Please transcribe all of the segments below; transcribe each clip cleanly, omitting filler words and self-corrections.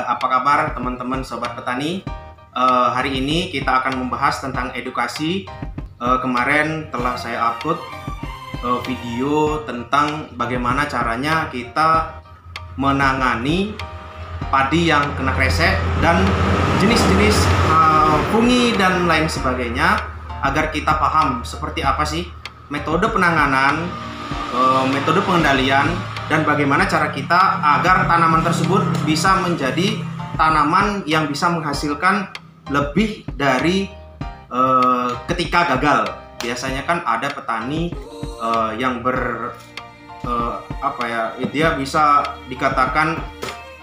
Apa kabar teman-teman sobat petani? Hari ini kita akan membahas tentang edukasi. Kemarin telah saya upload video tentang bagaimana caranya kita menangani padi yang kena kresek dan jenis-jenis fungi dan lain sebagainya, agar kita paham seperti apa sih metode penanganan, metode pengendalian, dan bagaimana cara kita agar tanaman tersebut bisa menjadi tanaman yang bisa menghasilkan lebih dari ketika gagal. Biasanya kan ada petani yang dia bisa dikatakan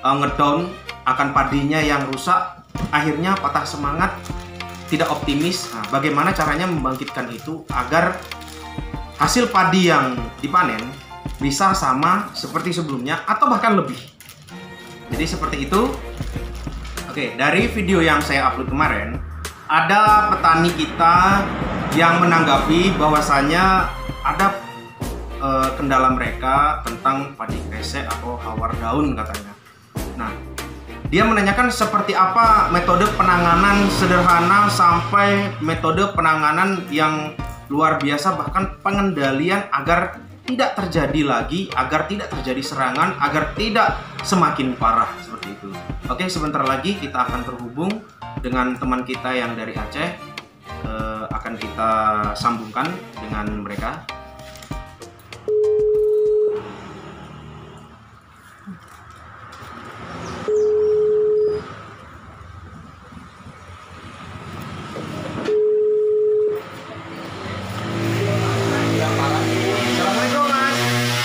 ngedown akan padinya yang rusak, akhirnya patah semangat, tidak optimis. Nah, bagaimana caranya membangkitkan itu agar hasil padi yang dipanen bisa sama seperti sebelumnya atau bahkan lebih. Jadi seperti itu. Oke, dari video yang saya upload kemarin, ada petani kita yang menanggapi bahwasanya ada kendala mereka tentang padi kresek atau hawar daun katanya. Nah, dia menanyakan seperti apa metode penanganan sederhana sampai metode penanganan yang luar biasa, bahkan pengendalian agar tidak terjadi lagi, agar tidak terjadi serangan, agar tidak semakin parah seperti itu. Oke, sebentar lagi kita akan terhubung dengan teman kita yang dari Aceh. Akan kita sambungkan dengan mereka.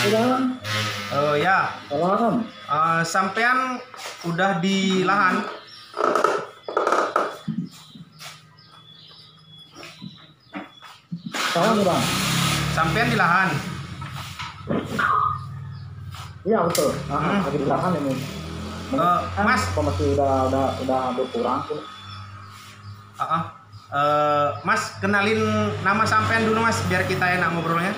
Selamat. Sampean udah di lahan? Salam bang. Sampean di lahan? Iya betul. Lagi di lahan ini. Mas, masih udah berkurang tuh. Mas, kenalin nama sampean dulu mas, biar kita enak ngobrolnya.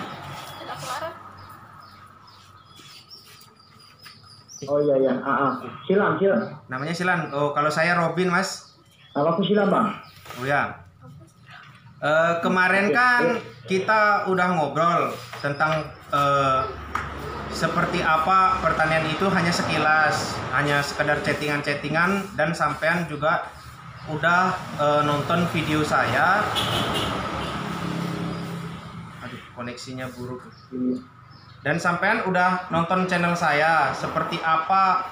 Oh iya. Silam. Namanya Silan. Oh, kalau saya Robin mas. Nama aku Silam bang. Oh ya. Kemarin kan kita udah ngobrol tentang seperti apa pertanian itu hanya sekilas, hanya sekedar chattingan, dan sampean juga udah nonton video saya. Aduh, koneksinya buruk. Dan sampean udah nonton channel saya seperti apa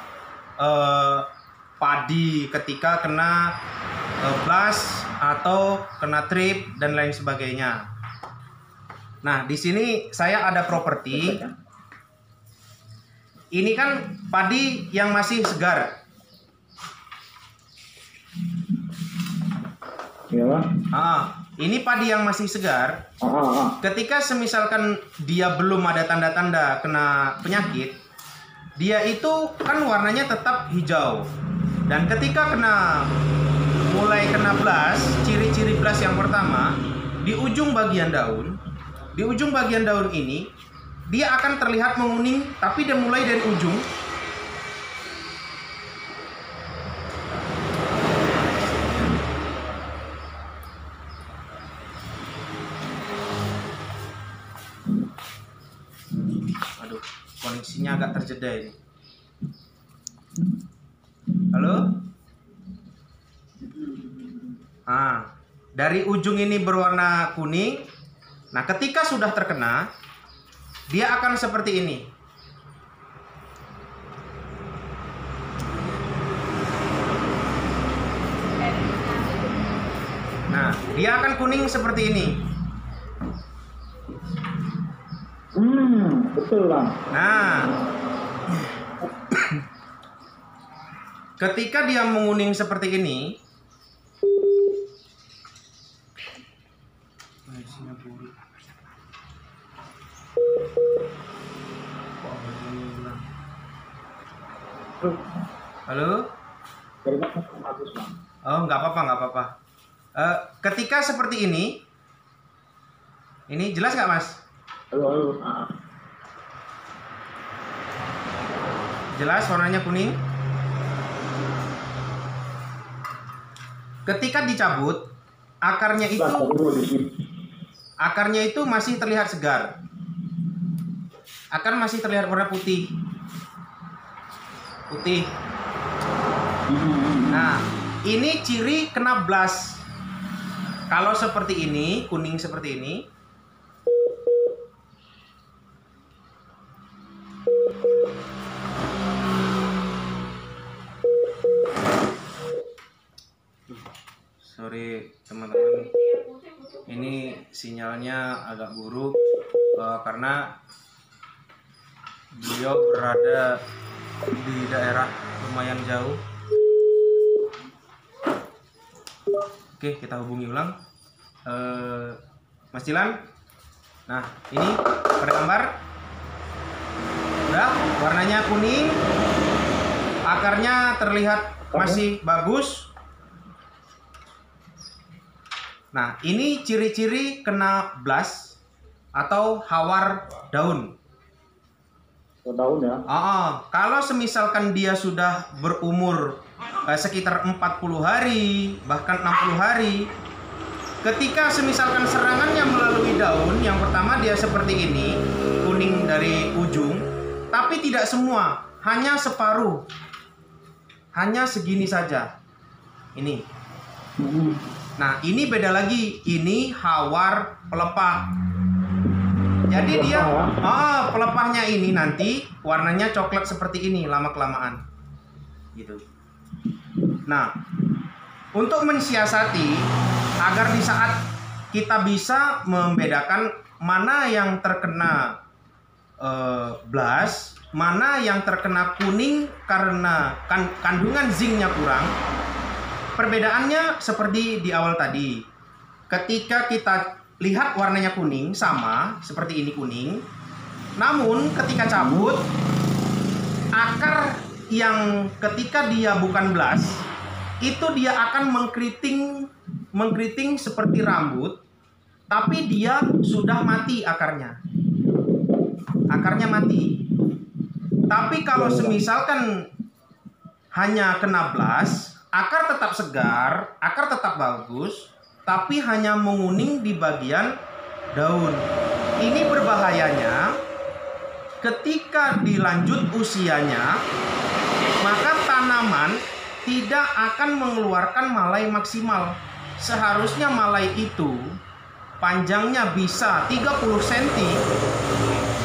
padi ketika kena blast atau kena trip dan lain sebagainya. Nah, di sini saya ada properti. Ini kan padi yang masih segar. Iya. Ini padi yang masih segar. Ketika semisalkan dia belum ada tanda-tanda kena penyakit, dia itu kan warnanya tetap hijau. Dan ketika mulai kena blast, ciri-ciri blast yang pertama, di ujung bagian daun ini dia akan terlihat menguning, tapi dia mulai dari ujung. Aduh, koneksinya agak terjeda ini. Halo? Dari ujung ini berwarna kuning. Nah, ketika sudah terkena, dia akan seperti ini. Nah, dia akan kuning seperti ini. Betul bang. Nah, ketika dia menguning seperti ini, halo? Oh, nggak apa-apa. Ketika seperti ini jelas nggak mas? Halo. Jelas warnanya kuning? ketika dicabut, akarnya itu masih terlihat segar. Akar masih terlihat warna putih. Nah, ini ciri kena blast. Kalau seperti ini, kuning seperti ini, sorry teman-teman, ini sinyalnya agak buruk karena beliau berada di daerah lumayan jauh. Oke, kita hubungi ulang Mas Dilan. Nah, ini pada gambar udah warnanya kuning, akarnya terlihat masih bagus. Nah, ini ciri-ciri kena blast atau hawar daun. Daun ya? Kalau semisalkan dia sudah berumur sekitar 40 hari, bahkan 60 hari, ketika semisalkan serangannya melalui daun, yang pertama dia seperti ini, kuning dari ujung, tapi tidak semua, hanya separuh, hanya segini saja. Ini. Nah, ini beda lagi, ini hawar pelepah. Jadi dia, pelepahnya ini nanti warnanya coklat seperti ini lama-kelamaan, gitu. Nah, untuk mensiasati agar di saat kita bisa membedakan mana yang terkena blast, mana yang terkena kuning karena kandungan zincnya kurang, perbedaannya seperti di awal tadi. Ketika kita lihat warnanya kuning sama seperti ini kuning, namun ketika cabut, akar yang ketika dia bukan blast itu dia akan mengkeriting seperti rambut, tapi dia sudah mati akarnya mati. Tapi kalau semisalkan hanya kena blast, akar tetap segar, akar tetap bagus, tapi hanya menguning di bagian daun. Ini berbahayanya ketika dilanjut usianya, maka tanaman tidak akan mengeluarkan malai maksimal. Seharusnya malai itu panjangnya bisa 30 cm.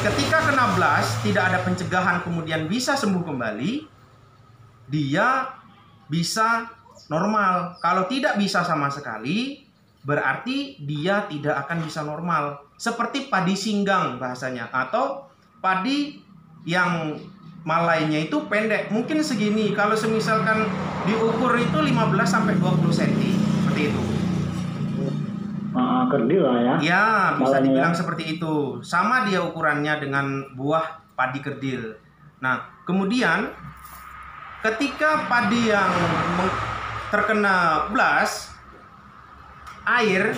Ketika kena blast, tidak ada pencegahan kemudian bisa sembuh kembali, dia bisa normal. Kalau tidak bisa sama sekali, berarti dia tidak akan bisa normal. Seperti padi singgang bahasanya, atau padi yang malainya itu pendek, mungkin segini. Kalau semisalkan diukur itu 15-20 cm, seperti itu. Kerdil lah ya. Ya, bisa malainya dibilang ya. seperti itu. Sama dia ukurannya dengan buah padi kerdil. Nah, kemudian ketika padi yang terkena blast, air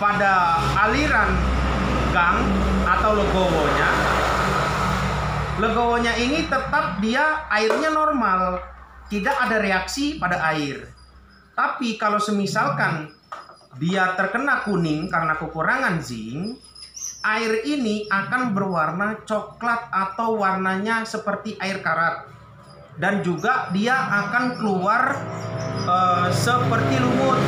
pada aliran gang atau legowonya ini tetap dia airnya normal, tidak ada reaksi pada air. Tapi kalau semisalkan dia terkena kuning karena kekurangan zinc, air ini akan berwarna coklat atau warnanya seperti air karat, dan juga dia akan keluar seperti lumut.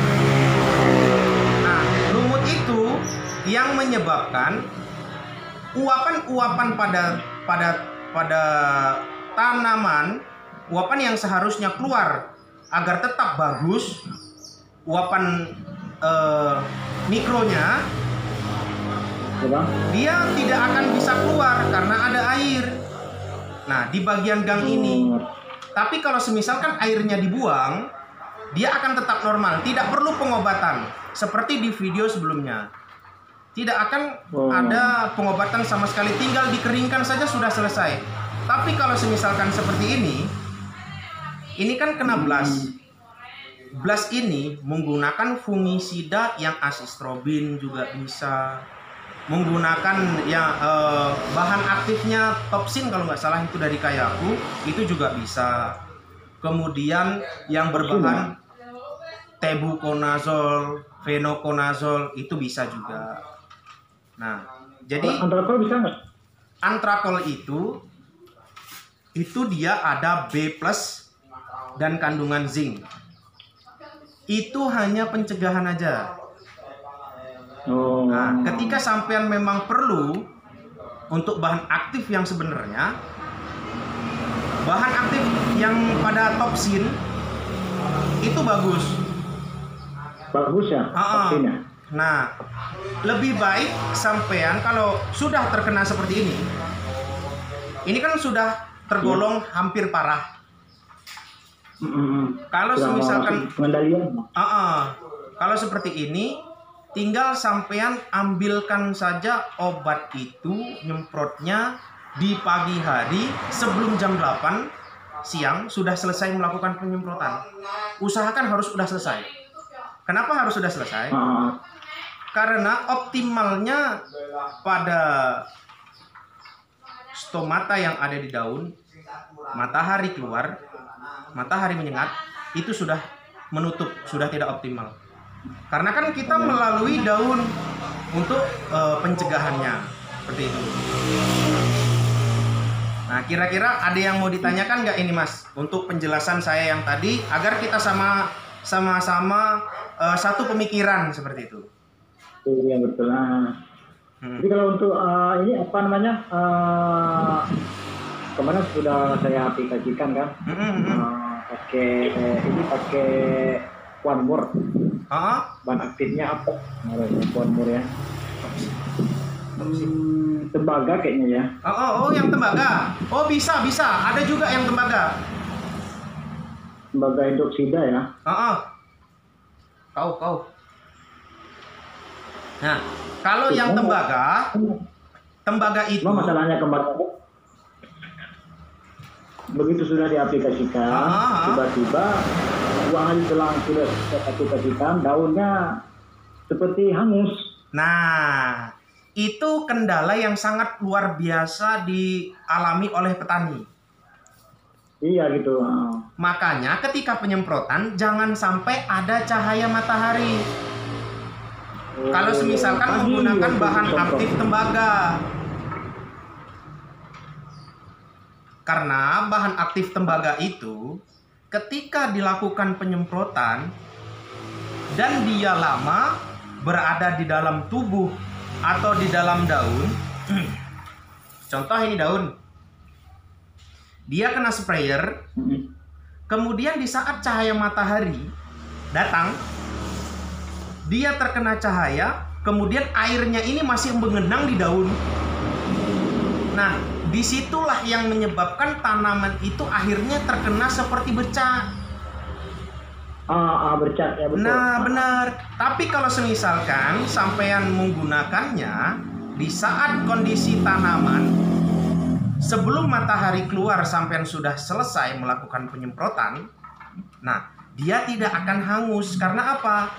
Nah, lumut itu yang menyebabkan uapan-uapan pada tanaman, uapan yang seharusnya keluar agar tetap bagus, uapan mikronya, dia tidak akan bisa keluar karena ada air. Nah, di bagian gang ini. Tapi kalau semisalkan airnya dibuang, dia akan tetap normal, tidak perlu pengobatan seperti di video sebelumnya. Tidak akan ada pengobatan sama sekali, tinggal dikeringkan saja sudah selesai. Tapi kalau semisalkan seperti ini kan kena blast. Blast ini menggunakan fungisida yang asistrobin juga bisa, menggunakan bahan aktifnya topsin kalau nggak salah itu dari kayaku, itu juga bisa. Kemudian yang berbahan tebuconazole, venoconazole itu bisa juga. Nah, jadi Antrakol bisa nggak? antrakol itu dia ada B+ dan kandungan zinc. Itu hanya pencegahan aja. Oh. Nah, ketika sampean memang perlu untuk bahan aktif yang sebenarnya, bahan aktif yang pada toksin itu bagus. Bagus ya vaksinnya. Nah, lebih baik sampean kalau sudah terkena seperti ini kan sudah tergolong hampir parah. Kalau misalkan pengendalian. Kalau seperti ini, tinggal sampean ambilkan saja obat itu, nyemprotnya di pagi hari sebelum jam 8 siang sudah selesai melakukan penyemprotan. Usahakan harus sudah selesai. Kenapa harus sudah selesai? Karena optimalnya pada stomata yang ada di daun, matahari keluar, matahari menyengat, itu sudah menutup, sudah tidak optimal. Karena kan kita melalui daun untuk pencegahannya, seperti itu. Nah, kira-kira ada yang mau ditanyakan nggak ini, Mas? Untuk penjelasan saya yang tadi, agar kita sama-sama satu pemikiran seperti itu. Iya betul. Jadi kalau untuk ini apa namanya, kemarin sudah saya aplikasikan kan, pakai One More. Bahan aktifnya apa? One More ya. Tembaga kayaknya ya. Oh, yang tembaga. Oh, bisa. Ada juga yang tembaga. Tembaga hidroksida ya. Kau. Nah, kalau yang tembaga itu. Cuma masalahnya kemarin begitu sudah diaplikasikan, tiba-tiba uang selang sudah diaplikasikan, daunnya seperti hangus. Nah, itu kendala yang sangat luar biasa dialami oleh petani. Iya gitu. Makanya ketika penyemprotan jangan sampai ada cahaya matahari. Kalau misalkan menggunakan bahan aktif tembaga. Karena bahan aktif tembaga itu ketika dilakukan penyemprotan dan dia lama berada di dalam tubuh atau di dalam daun, contoh ini daun, dia kena sprayer, kemudian di saat cahaya matahari datang, dia terkena cahaya, kemudian airnya ini masih mengenang di daun. Nah, disitulah yang menyebabkan tanaman itu akhirnya terkena seperti bercak. Bercak ya, betul. Nah, benar. Tapi kalau semisalkan sampean menggunakannya di saat kondisi tanaman sebelum matahari keluar, sampean sudah selesai melakukan penyemprotan, nah, dia tidak akan hangus. Karena apa?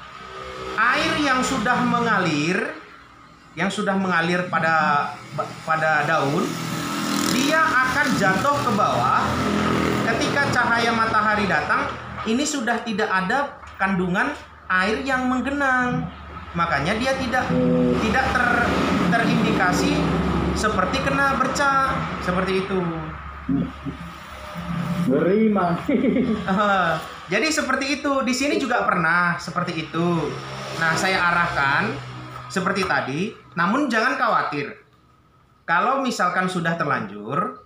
Air yang sudah mengalir pada daun, dia akan jatuh ke bawah. Ketika cahaya matahari datang, ini sudah tidak ada kandungan air yang menggenang, makanya dia tidak terindikasi seperti kena bercak, seperti itu. Ngeri, Mas. Jadi seperti itu. Di sini juga pernah seperti itu. Nah, saya arahkan seperti tadi, namun jangan khawatir. Kalau misalkan sudah terlanjur,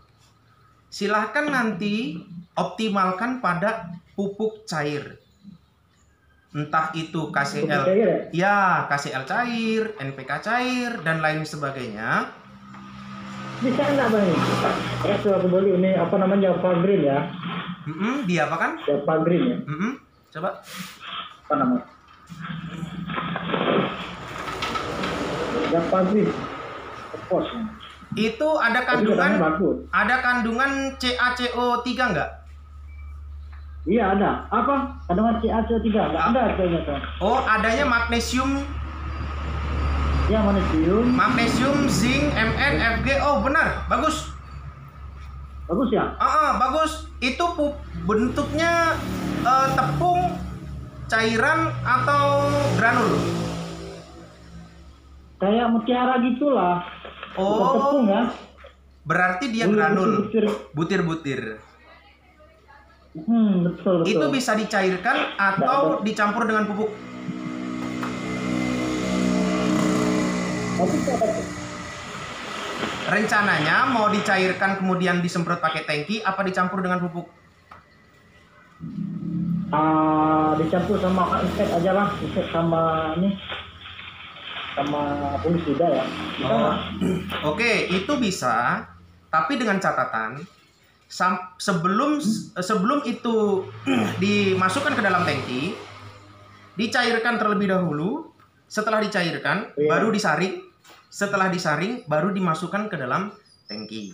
silahkan nanti optimalkan pada pupuk cair. Entah itu KCL, KCL cair, NPK cair, dan lain sebagainya. Bisa enggak, Bang? Aku beli ini apa namanya, Java Green ya? Dia apa kan? Java Green ya? Coba. Apa namanya? Java Green. Pos. Itu ada kandungan CaCO3 enggak? Iya ada. Apa? Kandungan CaCO3 enggak ada kayaknya tuh. Oh, adanya magnesium. Ya, Magnesium, zinc, Mn, Fg. Oh, benar. Bagus. Bagus ya? Bagus. Itu bentuknya tepung cairan atau granul? Kayak mutiara gitulah. Bukan Oh, tepung ya. berarti dia granul, butir-butir. Betul. Itu bisa dicairkan atau dicampur dengan pupuk. Rencananya mau dicairkan kemudian disemprot pakai tangki apa dicampur dengan pupuk? Dicampur sama insek aja lah, insek sama ini, sama fungisida ya. Bisa nggak? Oke, itu bisa, tapi dengan catatan sebelum itu dimasukkan ke dalam tangki, dicairkan terlebih dahulu. Setelah dicairkan, baru disaring. Setelah disaring, baru dimasukkan ke dalam tangki.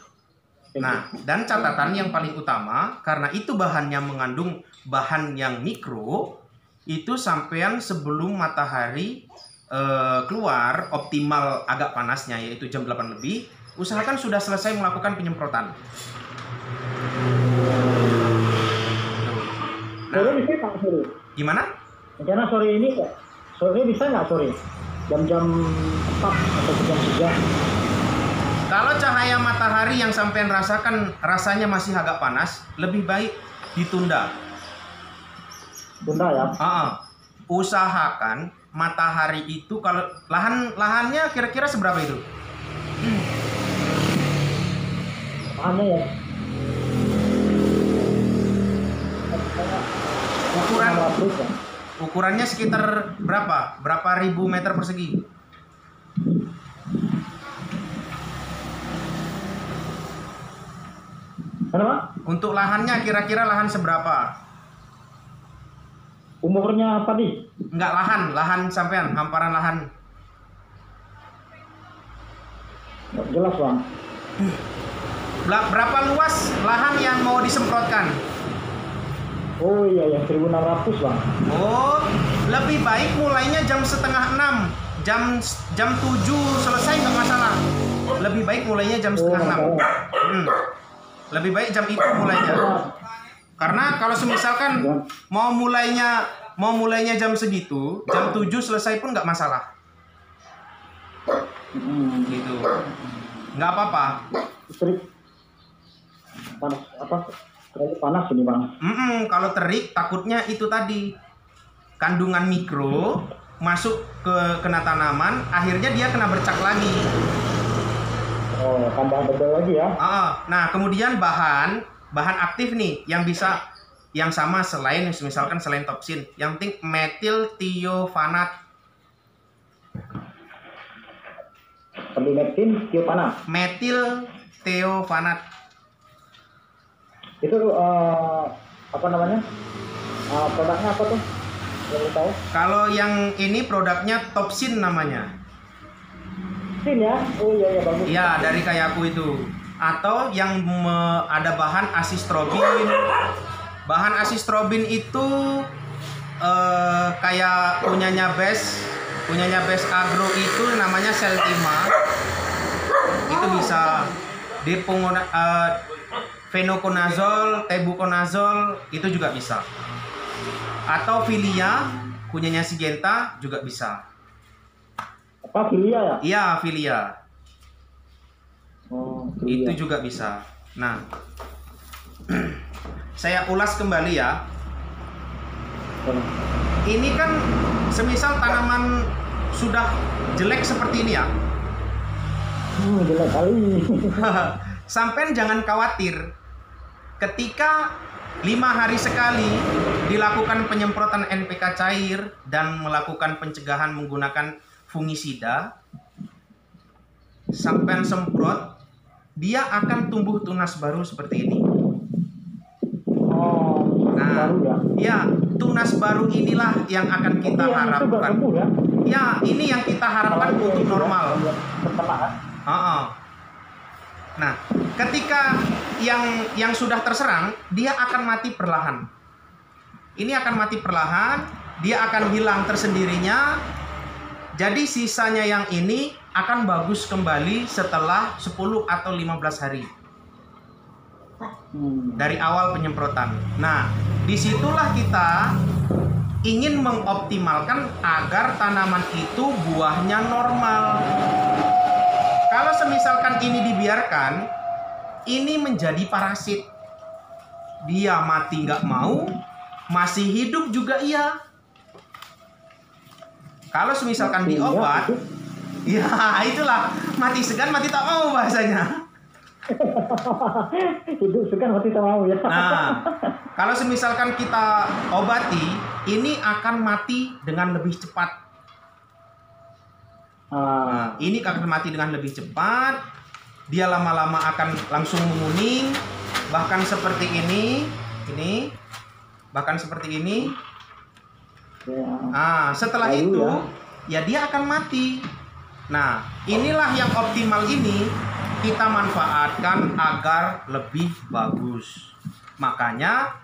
Nah, dan catatan yang paling utama, karena itu bahannya mengandung bahan yang mikro, itu sampean sebelum matahari keluar optimal agak panasnya, yaitu jam 8 lebih, usahakan sudah selesai melakukan penyemprotan. Sore bisa nggak sore? Gimana? Rencana sore ini ya? Sore bisa nggak sore? Jam-jam 4 atau jam 3? Kalau cahaya matahari yang sampean rasakan rasanya masih agak panas, lebih baik ditunda. Tunda ya? Usahakan matahari itu kalau lahannya kira-kira seberapa itu? Lahannya ya? Ukurannya sekitar berapa? Berapa ribu meter persegi? Kenapa? Untuk lahannya kira-kira lahan seberapa? Umurnya apa nih? Enggak, lahan sampean, hamparan lahan. Nggak jelas bang. Berapa luas lahan yang mau disemprotkan? Oh iya, yang 1.600 bang. Oh, lebih baik mulainya jam setengah 6. Jam 7 selesai nggak masalah. Lebih baik mulainya jam setengah 6. Lebih baik jam itu mulainya. Karena kalau semisalkan mau mulainya jam segitu, jam 7 selesai pun nggak masalah. Gitu. Nggak apa-apa. Panas apa? Terlalu panas ini bang. Kalau terik takutnya itu tadi kandungan mikro masuk ke kena tanaman, akhirnya dia kena bercak lagi. Oh, tambah bebel lagi ya? Nah kemudian bahan aktif nih yang sama selain misalkan selain toksin, yang penting metil thiofanat. Metil thiofanat. Metil thiofanat. Itu apa namanya? Produknya apa tuh? Boleh tahu? Kalau yang ini produknya Topsin namanya. Topsin ya? Oh iya bagus. Iya, dari Kayaku itu. Atau yang ada bahan asistrobin. Bahan asistrobin itu kayak punyanya Best Agro itu namanya Seltima. Itu bisa fenoconazole, tebuconazole itu juga bisa. Atau Filia, punyanya Syngenta juga bisa. Apa Filia ya? Iya, Filia. Oh, Filia. Itu juga bisa. Nah, saya ulas kembali ya. Ini kan semisal tanaman sudah jelek seperti ini ya. Jelek kali. Sampai jangan khawatir. Ketika 5 hari sekali dilakukan penyemprotan NPK cair dan melakukan pencegahan menggunakan fungisida, sampai semprot, dia akan tumbuh tunas baru seperti ini. Nah, ya tunas baru inilah yang akan kita harapkan. Ya, ini yang kita harapkan untuk normal. Nah, ketika yang sudah terserang, dia akan mati perlahan. Ini akan mati perlahan, dia akan hilang tersendirinya. Jadi sisanya yang ini akan bagus kembali setelah 10 atau 15 hari. Dari awal penyemprotan. Nah, disitulah kita ingin mengoptimalkan agar tanaman itu buahnya normal. Kalau semisalkan ini dibiarkan, ini menjadi parasit. Dia mati nggak mau, masih hidup juga iya. Kalau semisalkan diobat, ya itulah mati segan mati tak mau bahasanya. Hidup segan mati tak mau ya. Nah, kalau semisalkan kita obati, ini akan mati dengan lebih cepat. Nah, ini akan mati dengan lebih cepat. Dia lama-lama akan langsung menguning, bahkan seperti ini, bahkan seperti ini. Nah, setelah itu, ya dia akan mati. Nah, inilah yang optimal ini kita manfaatkan agar lebih bagus. Makanya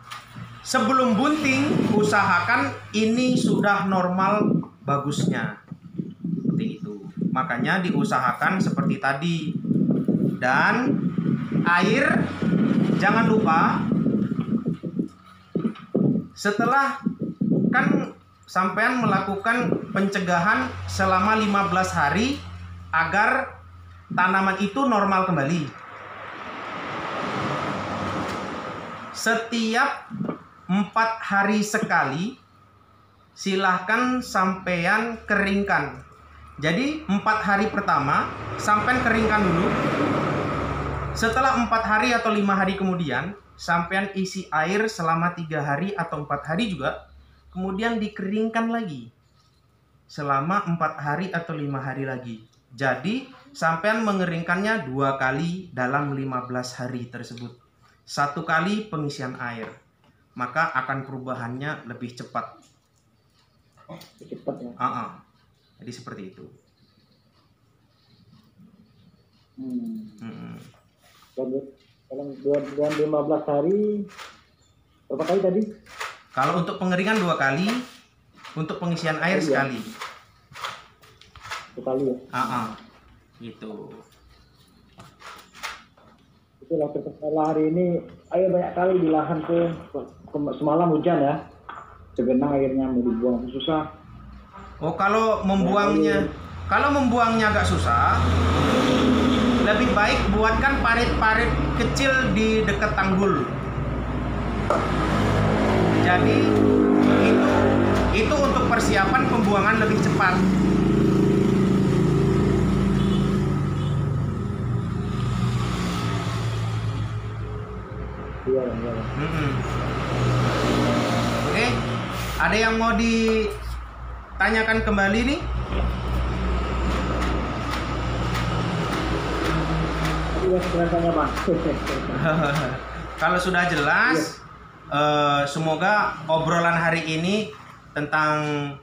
sebelum bunting usahakan ini sudah normal bagusnya. Seperti itu. Makanya diusahakan seperti tadi. Dan air jangan lupa setelah kan sampean melakukan pencegahan selama 15 hari agar tanaman itu normal kembali. Setiap 4 hari sekali silahkan sampean keringkan. Jadi 4 hari pertama sampean keringkan dulu. Setelah 4 hari atau 5 hari kemudian sampean isi air selama 3 hari atau 4 hari juga. Kemudian dikeringkan lagi selama 4 hari atau 5 hari lagi. Jadi sampean mengeringkannya 2 kali dalam 15 hari tersebut. 1 kali pengisian air. Maka akan perubahannya lebih cepat. Cepat ya. Jadi seperti itu. Dalam 15 hari berapa kali tadi? Kalau untuk pengeringan 2 kali, untuk pengisian air sekali. 2 kali ya. Gitu. Itulah setelah hari ini air banyak kali di lahan ke semalam hujan ya. Segenang airnya mau dibuang susah. Oh, kalau membuangnya agak susah, lebih baik buatkan parit-parit kecil di dekat tanggul. Jadi itu untuk persiapan pembuangan lebih cepat. Iya. Oke, ada yang mau ditanyakan kembali nih? Tanya Bang. Kalau sudah jelas, semoga obrolan hari ini tentang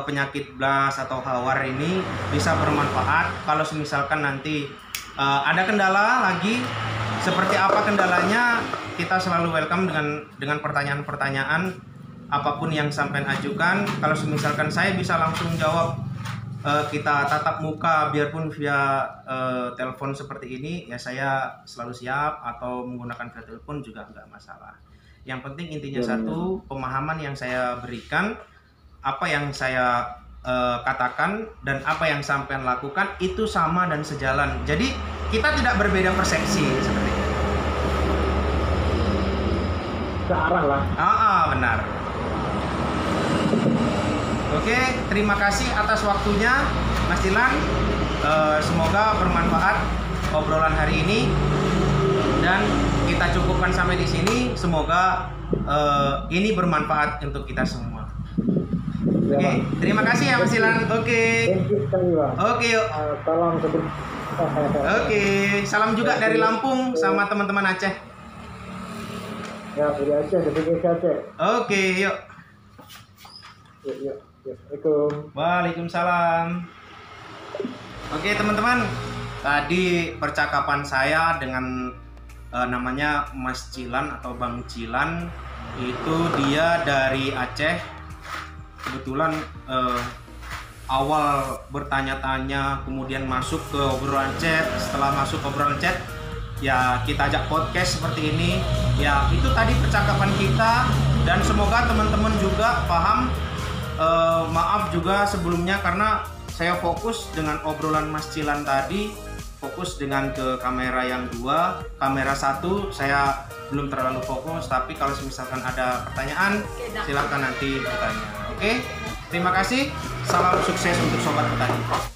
penyakit BLAS atau hawar ini bisa bermanfaat. Kalau misalkan nanti ada kendala lagi, seperti apa kendalanya, kita selalu welcome dengan pertanyaan-pertanyaan apapun yang sampai ajukan. Kalau misalkan saya bisa langsung jawab, kita tatap muka biarpun via telepon seperti ini, ya saya selalu siap, atau menggunakan via telepon juga nggak masalah. Yang penting intinya satu, pemahaman yang saya berikan, apa yang saya katakan dan apa yang sampean lakukan itu sama dan sejalan. Jadi kita tidak berbeda persepsi seperti itu. Searah lah. Benar. Oke, terima kasih atas waktunya Mas Dilan. Semoga bermanfaat obrolan hari ini dan kita cukupkan sampai di sini. Semoga ini bermanfaat untuk kita semua. Oke, terima kasih ya Mas Dilan. Oke. Oke, yuk. Salam Oke, salam juga dari Lampung sama teman-teman Aceh. Ya, dari Aceh, dari Aceh. Oke, yuk. Yuk. Assalamualaikum. Waalaikumsalam. Oke teman-teman, tadi percakapan saya dengan namanya Mas Cilan atau Bang Cilan. Itu dia dari Aceh. Kebetulan awal bertanya-tanya, kemudian masuk ke obrolan chat. Setelah masuk ke obrolan chat, ya kita ajak podcast seperti ini. Ya itu tadi percakapan kita, dan semoga teman-teman juga paham Maaf juga sebelumnya karena saya fokus dengan obrolan Mas Cilan tadi, fokus dengan ke kamera yang 2, kamera 1 saya belum terlalu fokus, tapi kalau misalkan ada pertanyaan silahkan nanti bertanya. Oke? Terima kasih, salam sukses untuk Sobat Petani.